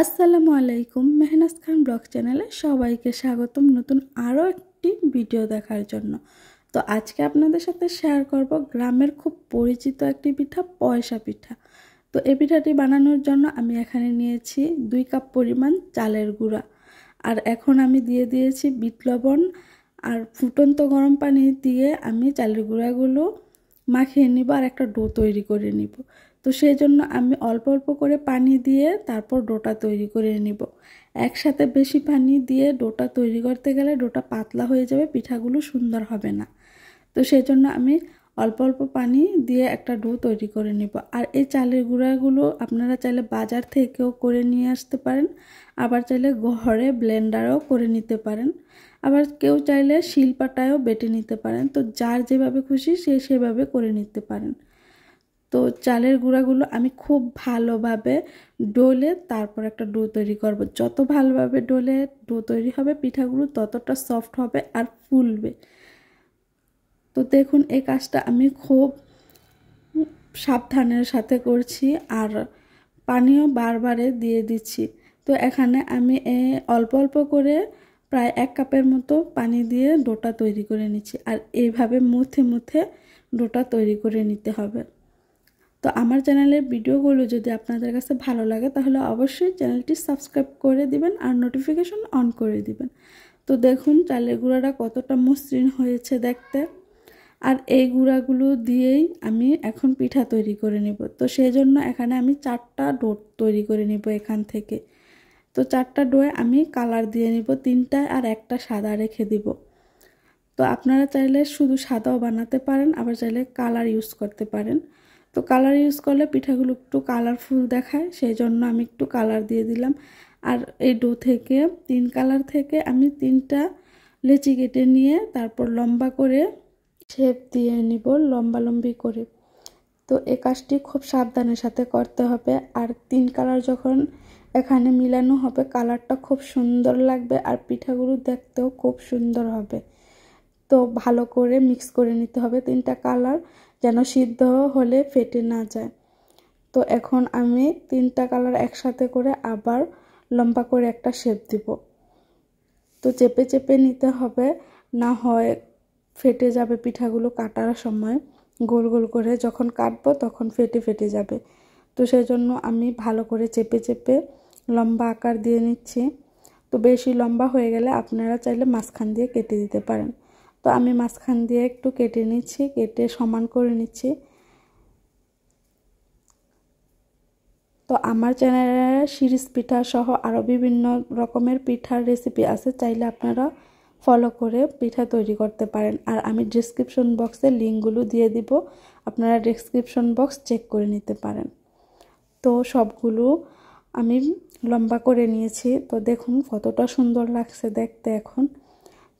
আসসালামু আলাইকুম। মেহনাজ খান ব্লগ চ্যানেলে সবাইকে স্বাগতম নতুন আরও একটি ভিডিও দেখার জন্য। তো আজকে আপনাদের সাথে শেয়ার করব গ্রামের খুব পরিচিত একটি পিঠা, পয়সা পিঠা। তো এই পিঠাটি বানানোর জন্য আমি এখানে নিয়েছি 2 কাপ পরিমাণ চালের গুঁড়া, আর এখন আমি দিয়ে দিয়েছি বিট লবণ, আর ফুটন্ত গরম পানি দিয়ে আমি চালের গুঁড়াগুলো মাখিয়ে নিব আর একটা ডো তৈরি করে নিব। তো সেই জন্য আমি অল্প অল্প করে পানি দিয়ে তারপর ডোটা তৈরি করে নিব। একসাথে বেশি পানি দিয়ে ডোটা তৈরি করতে গেলে ডোটা পাতলা হয়ে যাবে, পিঠাগুলো সুন্দর হবে না। তো সেই জন্য আমি অল্প অল্প পানি দিয়ে একটা ডো তৈরি করে নিব। আর এই চালের গুঁড়াগুলো আপনারা চাইলে বাজার থেকেও করে নিয়ে আসতে পারেন, আবার চাইলে ঘরে ব্লেন্ডারও করে নিতে পারেন, আবার কেউ চাইলে শিলপাটায়ও বেটে নিতে পারেন। তো যার যেভাবে খুশি সে সেভাবে করে নিতে পারেন। তো চালের গুঁড়াগুলো আমি খুব ভালোভাবে ডলে তারপর একটা ডো তৈরি করব। যত ভালোভাবে ডলে ডো তৈরি হবে পিঠাগুলো ততটা সফট হবে আর ফুলবে। তো দেখুন এই কাজটা আমি খুব সাবধানের সাথে করছি, আর পানিও বারবারে দিয়ে দিচ্ছি। তো এখানে আমি অল্প অল্প করে প্রায় 1 কাপের মতো পানি দিয়ে ডোটা তৈরি করে নিচ্ছি, আর এইভাবে মুথে মুথে ডোটা তৈরি করে নিতে হবে। তো আমার চ্যানেলের ভিডিওগুলো যদি আপনাদের কাছে ভালো লাগে তাহলে অবশ্যই চ্যানেলটি সাবস্ক্রাইব করে দিবেন আর নোটিফিকেশন অন করে দিবেন। তো দেখুন চালের গুঁড়াটা কতটা মসৃণ হয়েছে দেখতে, আর এই গুঁড়াগুলো দিয়েই আমি এখন পিঠা তৈরি করে নিব। তো সেই জন্য এখানে আমি 4টা ডো তৈরি করে নিব এখান থেকে। তো 4টা ডোয়ে আমি কালার দিয়ে নিব 3টা, আর একটা সাদা রেখে দিব। তো আপনারা চাইলে শুধু সাদাও বানাতে পারেন, আবার চাইলে কালার ইউজ করতে পারেন। তো কালার ইউজ করলে পিঠাগুলো একটু কালারফুল দেখায়, সেই জন্য আমি একটু কালার দিয়ে দিলাম। আর এই ডো থেকে 3 কালার থেকে আমি 3টা লেচি কেটে নিয়ে তারপর লম্বা করে শেপ দিয়ে নিব, লম্বালম্বি করে। তো এই কাজটি খুব সাবধানের সাথে করতে হবে। আর 3 কালার যখন এখানে মিলানো হবে কালারটা খুব সুন্দর লাগবে, আর পিঠাগুলো দেখতেও খুব সুন্দর হবে। তো ভালো করে মিক্স করে নিতে হবে 3টা কালার, যেন সিদ্ধ হলে ফেটে না যায়। তো এখন আমি 3টা কালার একসাথে করে আবার লম্বা করে একটা শেপ দিব। তো চেপে চেপে নিতে হবে, না হয় ফেটে যাবে পিঠাগুলো কাটার সময়। গোল গোল করে যখন কাটবো তখন ফেটে ফেটে যাবে। তো সেই জন্য আমি ভালো করে চেপে চেপে লম্বা আকার দিয়ে নিচ্ছি। তো বেশি লম্বা হয়ে গেলে আপনারা চাইলে মাঝখান দিয়ে কেটে দিতে পারেন। তো আমি মাঝখান দিয়ে একটু কেটে নিচ্ছি, কেটে সমান করে নিচ্ছি। তো আমার চ্যানেলে শিরিষ পিঠা সহ আরও বিভিন্ন রকমের পিঠার রেসিপি আছে, চাইলে আপনারা ফলো করে পিঠা তৈরি করতে পারেন। আর আমি ডেসক্রিপশন বক্সে লিঙ্কগুলো দিয়ে দিব, আপনারা ডেসক্রিপশন বক্স চেক করে নিতে পারেন। তো সবগুলো আমি লম্বা করে নিয়েছি। তো দেখুন কতটা সুন্দর লাগছে দেখতে এখন।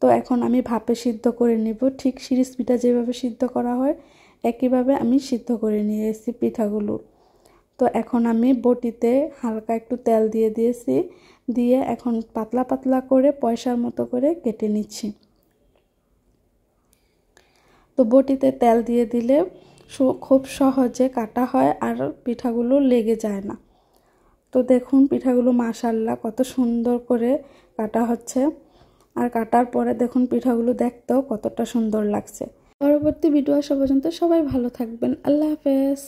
তো এখন আমি ভাপে সিদ্ধ করে নিব, ঠিক শিরিষ পিঠা যেভাবে সিদ্ধ করা হয় একইভাবে আমি সিদ্ধ করে নিয়েছি পিঠাগুলো। তো এখন আমি বটিতে হালকা একটু তেল দিয়ে দিয়েছি, দিয়ে এখন পাতলা পাতলা করে পয়সার মতো করে কেটে নিচ্ছি। তো বটিতে তেল দিয়ে দিলে খুব সহজে কাটা হয় আর পিঠাগুলো লেগে যায় না। তো দেখুন পিঠাগুলো মাশাআল্লাহ কত সুন্দর করে কাটা হচ্ছে, আর কাটার পরে দেখুন পিঠাগুলো দেখতেও কতটা সুন্দর লাগছে। পরবর্তী ভিডিও আসা পর্যন্ত সবাই ভালো থাকবেন। আল্লাহ হাফেজ।